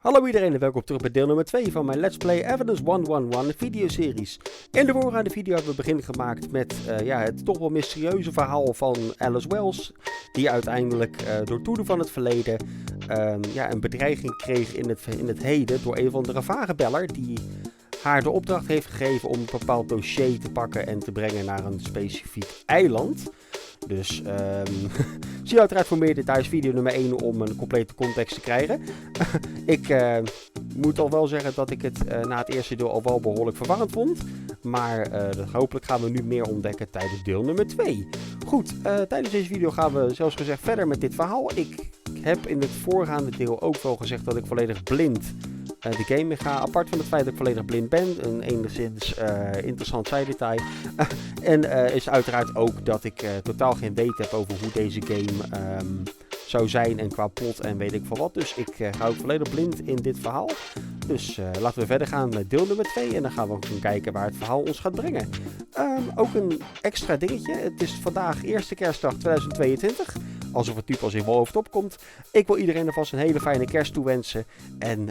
Hallo iedereen en welkom terug bij deel nummer 2 van mijn Let's Play Evidence 111 Videoseries. In de voorgaande video hebben we begin gemaakt met het toch wel mysterieuze verhaal van Alice Wells. Die uiteindelijk door toedoen van het verleden een bedreiging kreeg in het heden door een van de vage beller die haar de opdracht heeft gegeven om een bepaald dossier te pakken en te brengen naar een specifiek eiland. Dus zie je uiteraard voor meer details video nummer 1 om een complete context te krijgen. Ik moet al wel zeggen dat ik het na het eerste deel al wel behoorlijk verwarrend vond. Maar hopelijk gaan we nu meer ontdekken tijdens deel nummer 2. Goed, tijdens deze video gaan we zoals gezegd verder met dit verhaal. Ik heb in het voorgaande deel ook wel gezegd dat ik volledig blind de game in ga. Apart van het feit dat ik volledig blind ben. Een enigszins interessant zijdetail. En is uiteraard ook dat ik totaal geen weet heb over hoe deze game zou zijn en qua plot en weet ik veel wat. Dus ik ga ook volledig blind in dit verhaal. Dus laten we verder gaan met deel nummer 2 en dan gaan we ook gaan kijken waar het verhaal ons gaat brengen. Ook een extra dingetje. Het is vandaag eerste kerstdag 2022. Alsof het nu pas in mijn hoofd opkomt. Ik wil iedereen alvast een hele fijne kerst toewensen. En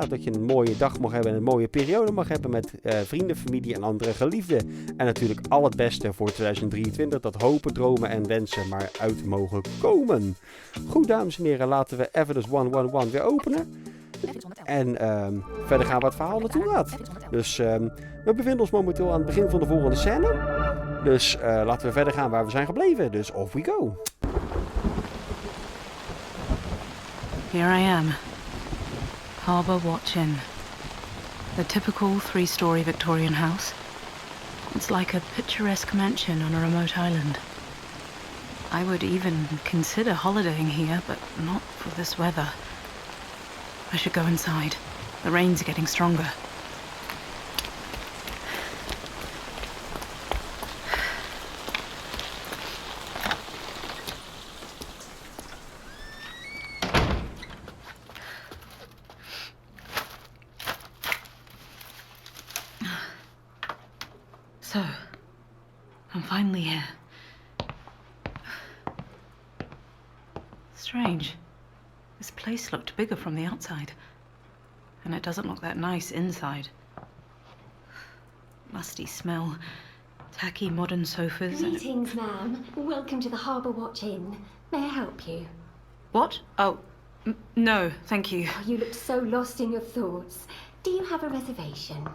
dat je een mooie dag mag hebben en een mooie periode mag hebben met vrienden, familie en andere geliefden. En natuurlijk al het beste voor 2023. Dat hopen, dromen en wensen maar uit mogen komen. Goed dames en heren, laten we Evidence 111 weer openen. En verder gaan we het verhaal naartoe gaat. Dus we bevinden ons momenteel aan het begin van de volgende scène. Dus laten we verder gaan waar we zijn gebleven. Dus off we go. Here I am, Harbour Watch Inn. The typical 3-story Victorian house. It's like a picturesque mansion on a remote island. I would even consider holidaying here, but not for this weather. I should go inside. The rain's getting stronger. So, I'm finally here. Strange. This place looked bigger from the outside. And it doesn't look that nice inside. Musty smell. Tacky modern sofas. Greetings, ma'am. Welcome to the Harbour Watch Inn. May I help you? What? Oh, no, thank you. Oh, you look so lost in your thoughts. Do you have a reservation?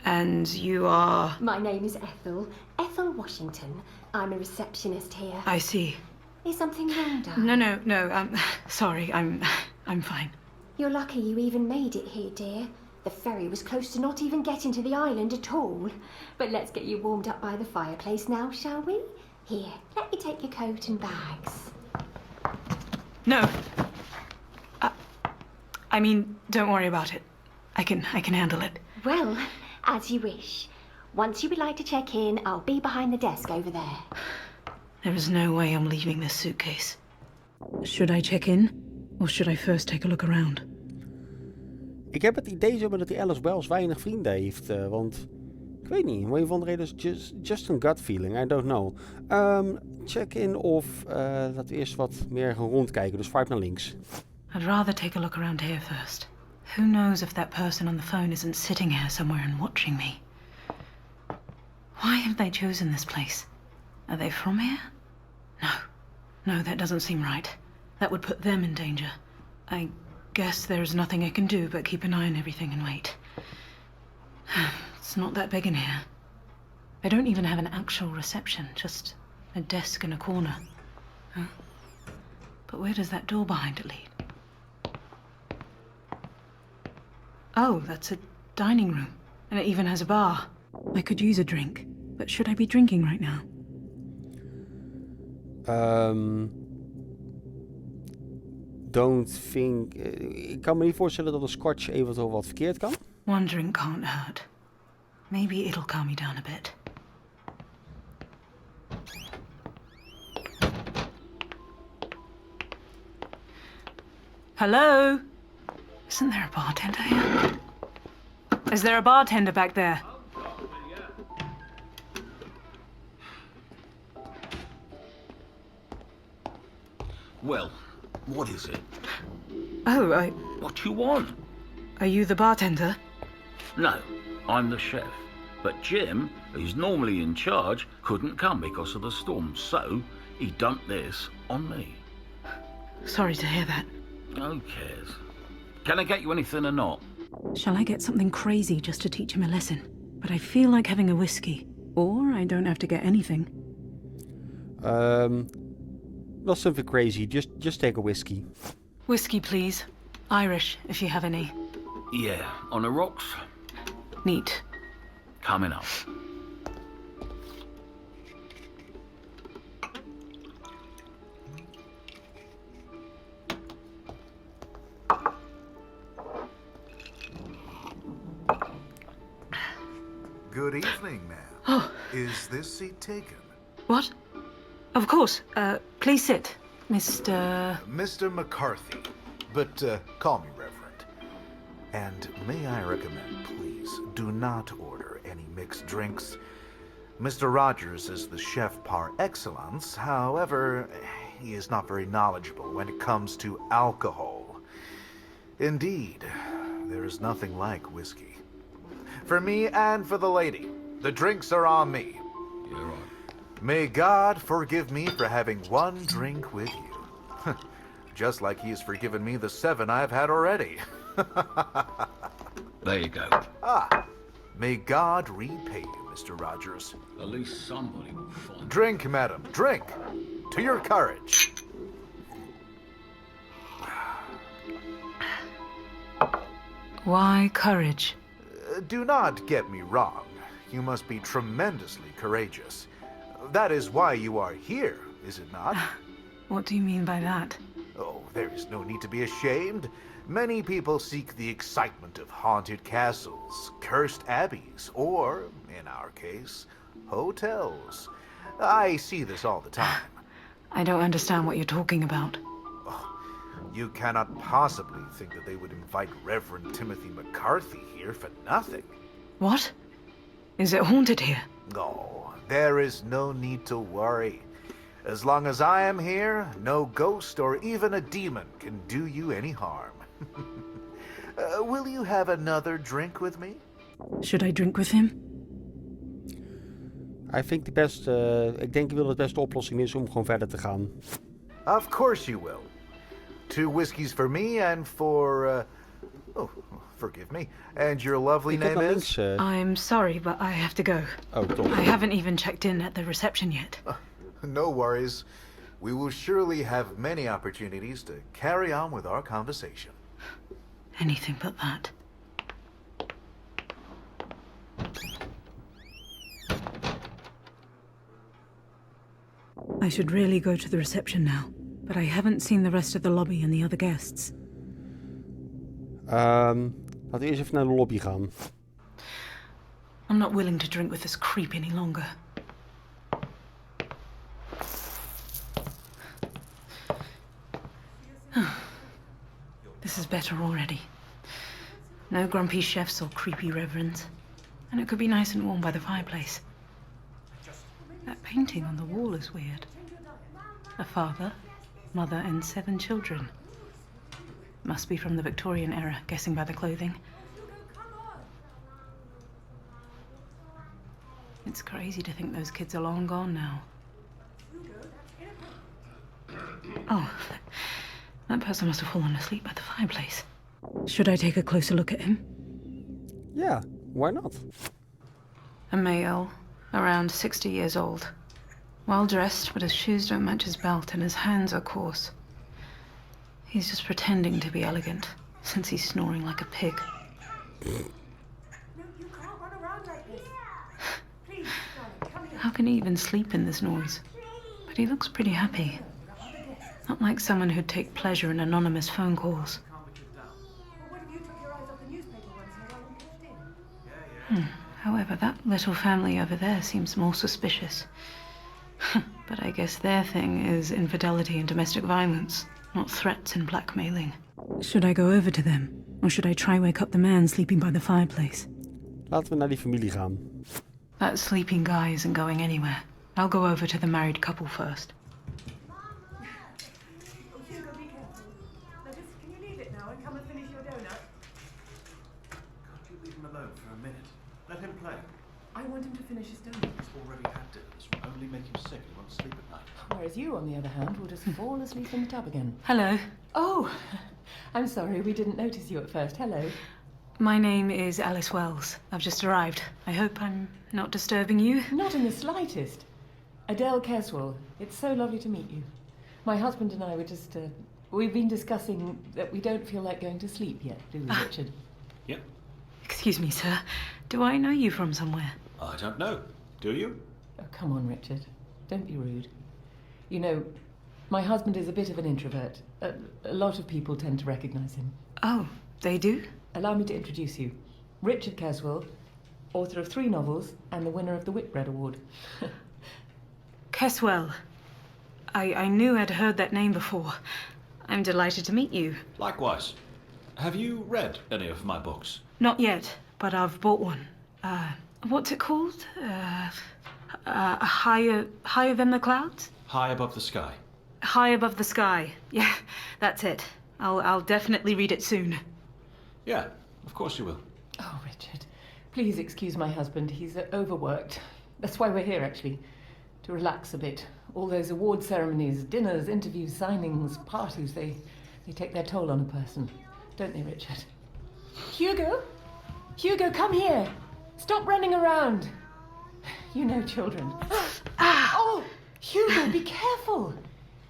And you are? My name is Ethel. Ethel Washington. I'm a receptionist here. I see. Is something wrong, darling? No. Sorry, I'm fine. You're lucky you even made it here, dear. The ferry was close to not even getting to the island at all. But let's get you warmed up by the fireplace now, shall we? Here, let me take your coat and bags. No. Don't worry about it. I can handle it. Well, as you wish. Once you would like to check in, I'll be behind the desk over there. There is no way I'm leaving this suitcase. Should I check in? Or should I first take a look around? Ik heb het idee zomaar dat die Alice Wells weinig vrienden heeft. Want, ik weet niet, om een van de redenen is just a gut feeling, I don't know. Check in of laten we eerst wat meer gaan rondkijken, dus swipe naar links. I'd rather take a look around here first. Who knows if that person on the phone isn't sitting here somewhere and watching me? Why have they chosen this place? Are they from here? No, that doesn't seem right. That would put them in danger. I guess there's nothing I can do but keep an eye on everything and wait. It's not that big in here. They don't even have an actual reception, just a desk in a corner. Huh? But where does that door behind it lead? Oh, that's a dining room. And it even has a bar. I could use a drink, but should I be drinking right now? Don't think... ik kan me niet voorstellen dat een scotch eventueel wat verkeerd kan. One drink can't hurt. Maybe it'll calm me down a bit. Hello? Isn't there a bartender here? Is there a bartender back there? Well, what is it? Oh, What you want? Are you the bartender? No, I'm the chef. But Jim, who's normally in charge, couldn't come because of the storm, so he dumped this on me. Sorry to hear that. Who cares? Can I get you anything or not? Shall I get something crazy just to teach him a lesson? But I feel like having a whiskey. Or I don't have to get anything. Not something crazy, just take a whiskey. Whiskey, please. Irish, if you have any. Yeah, on the rocks? Neat. Coming up. Good evening, ma'am. Oh. Is this seat taken? What? Of course. Please sit, Mr. Mr. McCarthy, but call me Reverend. And may I recommend, please, do not order any mixed drinks. Mr. Rogers is the chef par excellence. However, he is not very knowledgeable when it comes to alcohol. Indeed, there is nothing like whiskey. For me and for the lady, the drinks are on me. You're right. May God forgive me for having one drink with you. Just like he has forgiven me the 7 I've had already. There you go. May God repay you, Mr. Rogers. At least somebody will find. Drink, madam, drink. To your courage. Why courage? Do not get me wrong. You must be tremendously courageous. That is why you are here, is it not? What do you mean by that? Oh, there is no need to be ashamed. Many people seek the excitement of haunted castles, cursed abbeys, or, in our case, hotels. I see this all the time. I don't understand what you're talking about. You cannot possibly think that they would invite Reverend Timothy McCarthy here for nothing. What? Is it haunted here? No, there is no need to worry. As long as I am here, no ghost or even a demon can do you any harm. Will you have another drink with me? Should I drink with him? Ik denk wel dat de beste oplossing is om gewoon verder te gaan. Of course you will. 2 whiskeys for me and for, forgive me. And your lovely Ik heb name naar is? links. I'm sorry, but I have to go. Oh, top. I haven't even checked in at the reception yet. No worries. We will surely have many opportunities to carry on with our conversation. Anything but that. I should really go to the reception now, but I haven't seen the rest of the lobby and the other guests. Laten we eerst even naar de lobby gaan. I'm not willing to drink with this creep any longer. This is better already. No grumpy chefs or creepy reverends. And it could be nice and warm by the fireplace. That painting on the wall is weird. A father, mother, and 7 children. Must be from the Victorian era, guessing by the clothing. It's crazy to think those kids are long gone now. Oh, that person must have fallen asleep by the fireplace. Should I take a closer look at him? Yeah, why not? A male, around 60 years old. Well dressed, but his shoes don't match his belt and his hands are coarse. He's just pretending to be elegant, since he's snoring like a pig. How can he even sleep in this noise? But he looks pretty happy. Not like someone who'd take pleasure in anonymous phone calls. However, that little family over there seems more suspicious. But I guess their thing is infidelity and domestic violence, not threats and blackmailing. Should I go over to them? Or should I try wake up the man sleeping by the fireplace? Laten we naar die familie gaan. That sleeping guy isn't going anywhere. I'll go over to the married couple first. remind him to finish his dinner. He's already had dinner. This will only make him sick. He won't sleep at night. Whereas you, on the other hand, will just fall asleep in the tub again. Hello. Oh, I'm sorry, we didn't notice you at first. Hello. My name is Alice Wells. I've just arrived. I hope I'm not disturbing you. Not in the slightest. Adele Caswell, it's so lovely to meet you. My husband and I were just, we've been discussing that we don't feel like going to sleep yet, do we, Richard? Yep. Excuse me, sir. Do I know you from somewhere? I don't know. Do you? Oh, come on, Richard. Don't be rude. You know, my husband is a bit of an introvert. A lot of people tend to recognize him. Oh, they do? Allow me to introduce you. Richard Caswell, author of 3 novels and the winner of the Whitbread Award. Caswell. I knew I'd heard that name before. I'm delighted to meet you. Likewise. Have you read any of my books? Not yet, but I've bought one. What's it called? Higher than the clouds? High Above the Sky. High Above the Sky. Yeah, that's it. I'll definitely read it soon. Yeah, of course you will. Oh, Richard, please excuse my husband. He's overworked. That's why we're here, actually. To relax a bit. All those award ceremonies, dinners, interviews, signings, parties, they take their toll on a person. Don't they, Richard? Hugo? Hugo, come here. Stop running around. You know children. Oh, Hugo, be careful.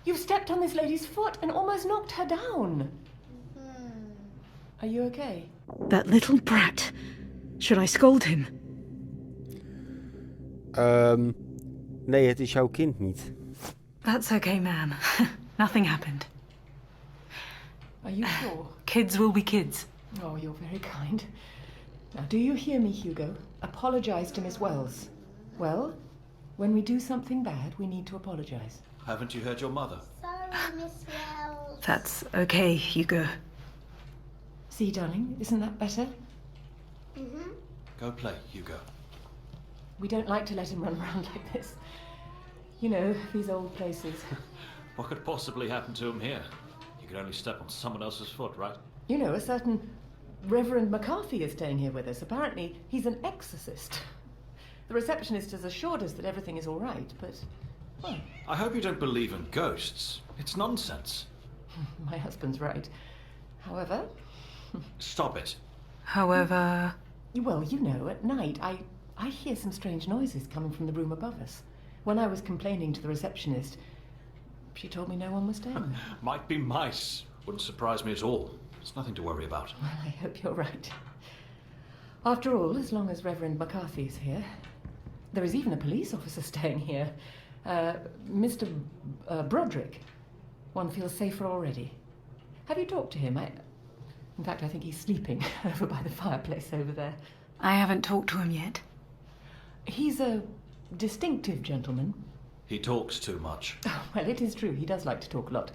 You've stepped on this lady's foot and almost knocked her down. Are you okay? That little brat. Should I scold him? Nee, het is jouw kind niet. That's okay, ma'am. Nothing happened. Are you sure? Kids will be kids. Oh, you're very kind. Now, do you hear me, Hugo? Apologize to Miss Wells. Well, when we do something bad, we need to apologize. Haven't you heard your mother? Sorry, Miss Wells. That's okay, Hugo. See, darling, isn't that better? Go play, Hugo. We don't like to let him run around like this. You know, these old places. What could possibly happen to him here? You could only step on someone else's foot, right? You know, a certain Reverend McCarthy is staying here with us. Apparently, he's an exorcist. The receptionist has assured us that everything is all right, but... well, I hope you don't believe in ghosts. It's nonsense. my husband's right. However... Stop it. However... well, you know, at night, I hear some strange noises coming from the room above us. When I was complaining to the receptionist, she told me no one was staying there. Might be mice. Wouldn't surprise me at all. It's nothing to worry about. Well, I hope you're right. After all, as long as Reverend McCarthy is here, there is even a police officer staying here. Mr. Broderick. One feels safer already. Have you talked to him? In fact, I think he's sleeping over by the fireplace over there. I haven't talked to him yet. He's a distinctive gentleman. He talks too much. Oh, well, it is true. He does like to talk a lot.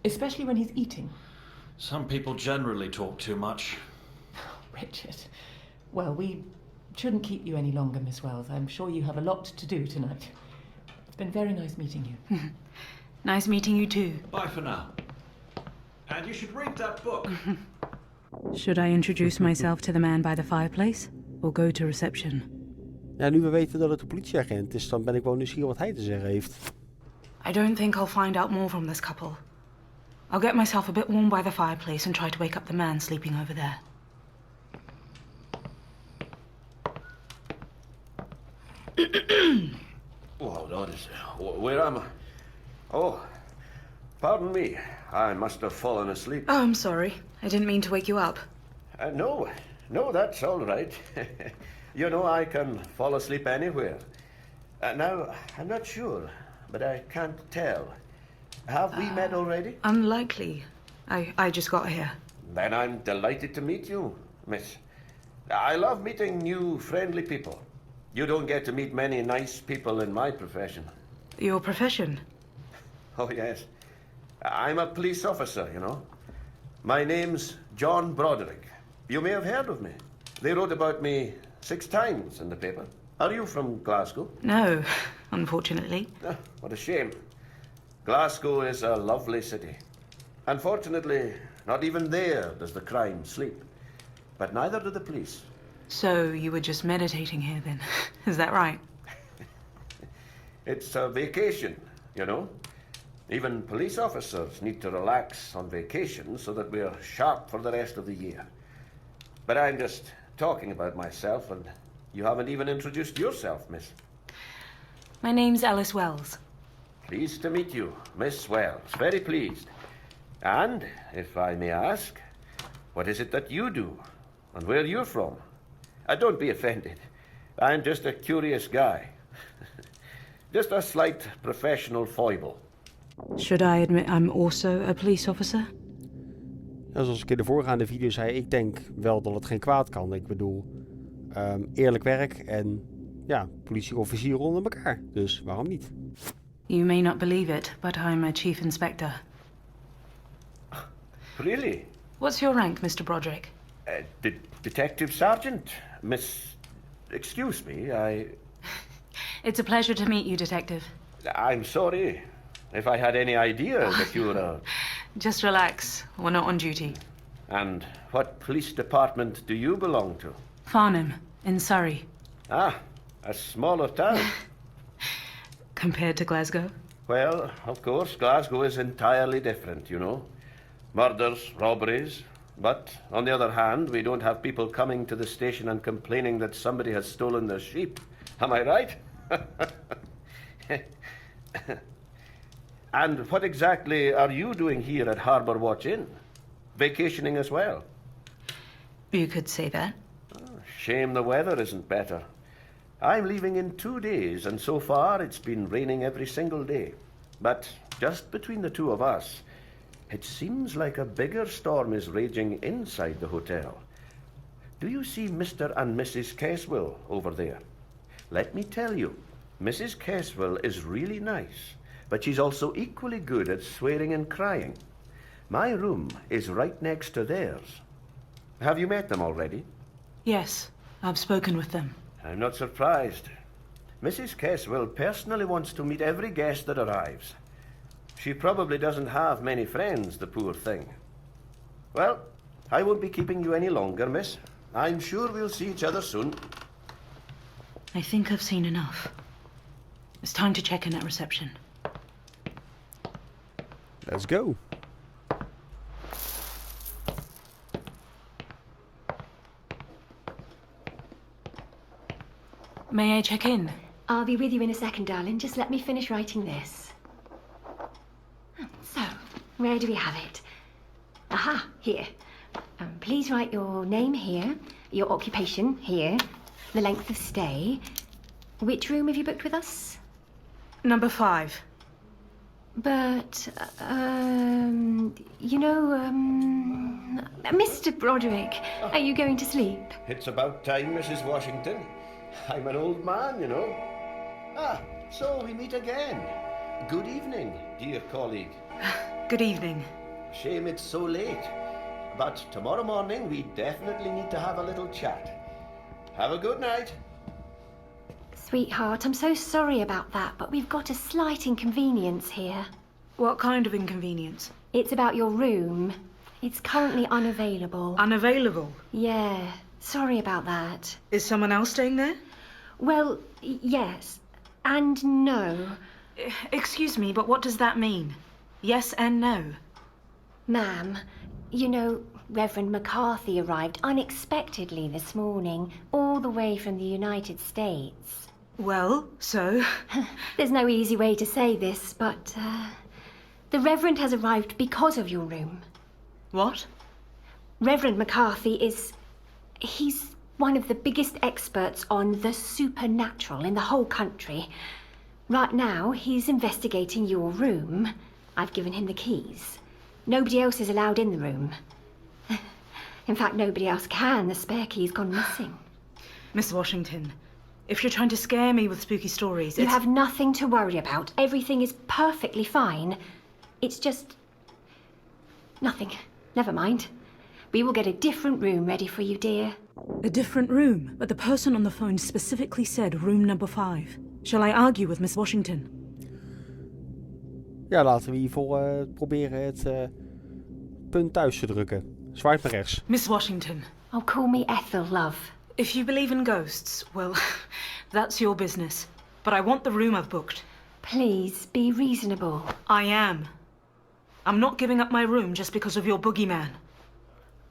Especially when he's eating. Some people generally talk too much. Richard. Well, we shouldn't keep you any longer, Miss Wells. I'm sure you have a lot to do tonight. It's been very nice meeting you. Nice meeting you too. Bye for now. And you should read that book. Should I introduce myself to the man by the fireplace? Or go to reception? Ja, nu we weten dat het een politieagent is, dan ben ik wel nieuwsgierig wat hij te zeggen heeft. I don't think I'll find out more from this couple. I'll get myself a bit warm by the fireplace and try to wake up the man sleeping over there. Oh, hold on. Where am I? Oh, pardon me. I must have fallen asleep. Oh, I'm sorry. I didn't mean to wake you up. No, that's all right. You know, I can fall asleep anywhere. Now, I'm not sure, but I can't tell. Have we met already? Unlikely. I just got here. Then I'm delighted to meet you, miss. I love meeting new, friendly people. You don't get to meet many nice people in my profession. Your profession? Oh, yes. I'm a police officer, you know. My name's John Broderick. You may have heard of me. They wrote about me 6 times in the paper. Are you from Glasgow? No, unfortunately. Ah, what a shame. Glasgow is a lovely city. Unfortunately, not even there does the crime sleep. But neither do the police. So you were just meditating here then? Is that right? It's a vacation, you know. Even police officers need to relax on vacation so that we're sharp for the rest of the year. But I'm just talking about myself, and you haven't even introduced yourself, miss. My name's Alice Wells. Pleased to meet you, Miss Wells. Very pleased. And, if I may ask, what is it that you do, and where you're from? Don't be offended. I'm just a curious guy. Just a slight professional foible. Should I admit I'm also a police officer? Ja, zoals ik in de voorgaande video zei, ik denk wel dat het geen kwaad kan. Ik bedoel, eerlijk werk en ja, politieofficieren onder elkaar. Dus waarom niet? You may not believe it, but I'm a chief inspector. Really? What's your rank, Mr. Broderick? Detective Sergeant, Miss... Excuse me, It's a pleasure to meet you, Detective. I'm sorry if I had any idea that you were a... Just relax. We're not on duty. And what police department do you belong to? Farnham, in Surrey. Ah, a smaller town. Compared to Glasgow? Well, of course, Glasgow is entirely different, you know. Murders, robberies. But, on the other hand, we don't have people coming to the station and complaining that somebody has stolen their sheep. Am I right? And what exactly are you doing here at Harbour Watch Inn? Vacationing as well? You could say that. Shame the weather isn't better. I'm leaving in 2 days, and so far it's been raining every single day. But just between the two of us, it seems like a bigger storm is raging inside the hotel. Do you see Mr. and Mrs. Caswell over there? Let me tell you, Mrs. Caswell is really nice, but she's also equally good at swearing and crying. My room is right next to theirs. Have you met them already? Yes, I've spoken with them. I'm not surprised. Mrs. Caswell personally wants to meet every guest that arrives. She probably doesn't have many friends, the poor thing. Well, I won't be keeping you any longer, miss. I'm sure we'll see each other soon. I think I've seen enough. It's time to check in at reception. Let's go. May I check in? I'll be with you in a second, darling. Just let me finish writing this. So, where do we have it? Aha, here. Please write your name here, your occupation here, the length of stay. Which room have you booked with us? Number 5. But, Mr. Broderick, are you going to sleep? It's about time, Mrs. Washington. I'm an old man, you know. Ah, so we meet again. Good evening, dear colleague. Good evening. Shame it's so late. But tomorrow morning we definitely need to have a little chat. Have a good night. Sweetheart, I'm so sorry about that, but we've got a slight inconvenience here. What kind of inconvenience? It's about your room. It's currently unavailable. Unavailable? Yeah, sorry about that. Is someone else staying there? Well, yes, and no. Excuse me, but what does that mean? Yes and no? Ma'am, you know, Reverend McCarthy arrived unexpectedly this morning, all the way from the United States. Well, so? There's no easy way to say this, but, the Reverend has arrived because of your room. What? Reverend McCarthy he's one of the biggest experts on the supernatural in the whole country. Right now, he's investigating your room. I've given him the keys. Nobody else is allowed in the room. In fact, nobody else can. The spare key's gone missing. Miss Washington, if you're trying to scare me with spooky stories, You have nothing to worry about. Everything is perfectly fine. It's just... nothing. Never mind. We will get a different room ready for you, dear. A different room? But the person on the phone specifically said room number 5. Shall I argue with Miss Washington? Ja, laten we hiervoor proberen het punt thuis te drukken. Zwaait naar rechts. Miss Washington. Oh, call me Ethel, love. If you believe in ghosts, well, that's your business. But I want the room I've booked. Please, be reasonable. I am. I'm not giving up my room just because of your boogeyman.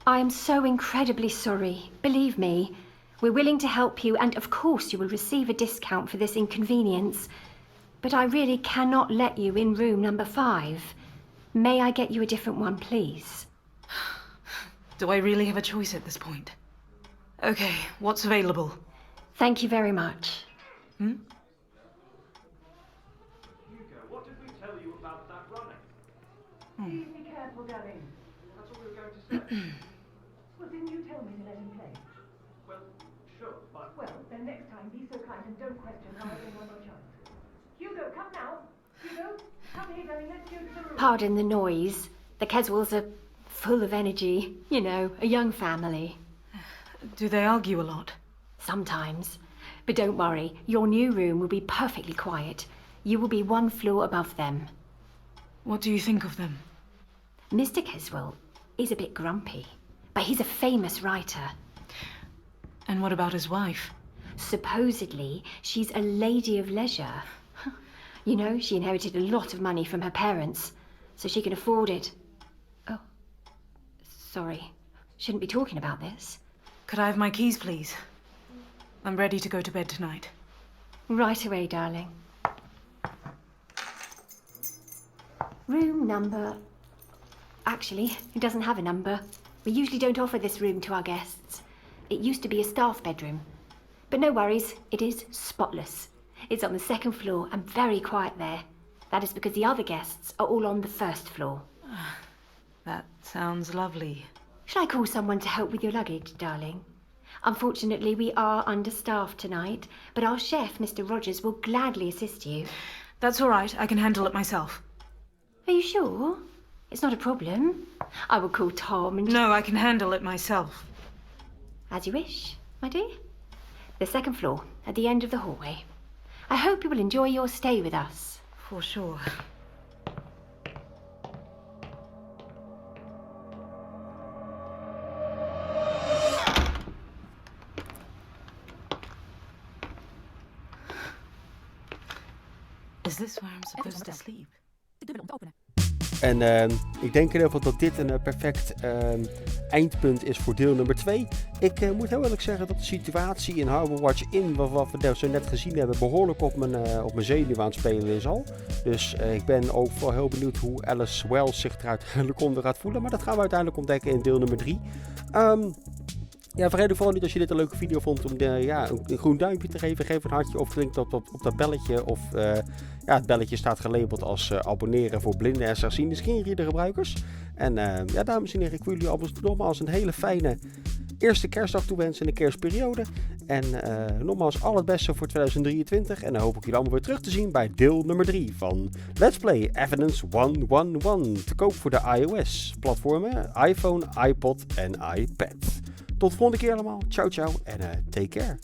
I am so incredibly sorry. Believe me, we're willing to help you, and of course you will receive a discount for this inconvenience. But I really cannot let you in room number 5. May I get you a different one, please? Do I really have a choice at this point? Okay, what's available? Thank you very much. Hmm? Hugo, what did we tell you about that running? Please be careful, darling. That's all we were going to say. Well, didn't you tell me to let him play? Well, sure, but... Well, then next time be so kind and don't question how I bring on your child. Hugo, come now. Hugo, come here, darling. Let's go to the room. Pardon the noise. The Keswills are full of energy. You know, a young family. Do they argue a lot? Sometimes. But don't worry, your new room will be perfectly quiet. You will be 1 floor above them. What do you think of them? Mr. Keswill is a bit grumpy, but he's a famous writer. And what about his wife? Supposedly, she's a lady of leisure. You know, she inherited a lot of money from her parents, so she can afford it. Oh, sorry. Shouldn't be talking about this. Could I have my keys, please? I'm ready to go to bed tonight. Right away, darling. Room number... Actually, it doesn't have a number. We usually don't offer this room to our guests. It used to be a staff bedroom. But no worries, it is spotless. It's on the 2nd floor and very quiet there. That is because the other guests are all on the 1st floor. That sounds lovely. Shall I call someone to help with your luggage, darling? Unfortunately, we are understaffed tonight, but our chef, Mr. Rogers, will gladly assist you. That's all right. I can handle it myself. Are you sure? It's not a problem. I will call Tom and... No, I can handle it myself. As you wish, my dear. The 2nd floor, at the end of the hallway. I hope you will enjoy your stay with us. For sure. Is this where I'm supposed to sleep? En ik denk in ieder geval dat dit een perfect eindpunt is voor deel nummer 2. Ik moet heel eerlijk zeggen dat de situatie in Harbor Watch Inn, wat we zo net gezien hebben, behoorlijk op mijn zenuw aan het spelen is al. Dus ik ben ook wel heel benieuwd hoe Alice Wells zich er uiteindelijk onder gaat voelen. Maar dat gaan we uiteindelijk ontdekken in deel nummer 3. Ja, vergeet vooral niet als je dit een leuke video vond om een groen duimpje te geven. Geef een hartje of klik op dat belletje. Of het belletje staat gelabeld als abonneren voor blinde en slechtziende screenreader gebruikers. En dames en heren, ik wil jullie nogmaals een hele fijne eerste kerstdag toewensen in de kerstperiode. En nogmaals al het beste voor 2023. En dan hoop ik jullie allemaal weer terug te zien bij deel nummer 3 van Let's Play Evidence 111. Te koop voor de iOS-platformen, iPhone, iPod en iPad. Tot de volgende keer allemaal. Ciao, ciao en take care.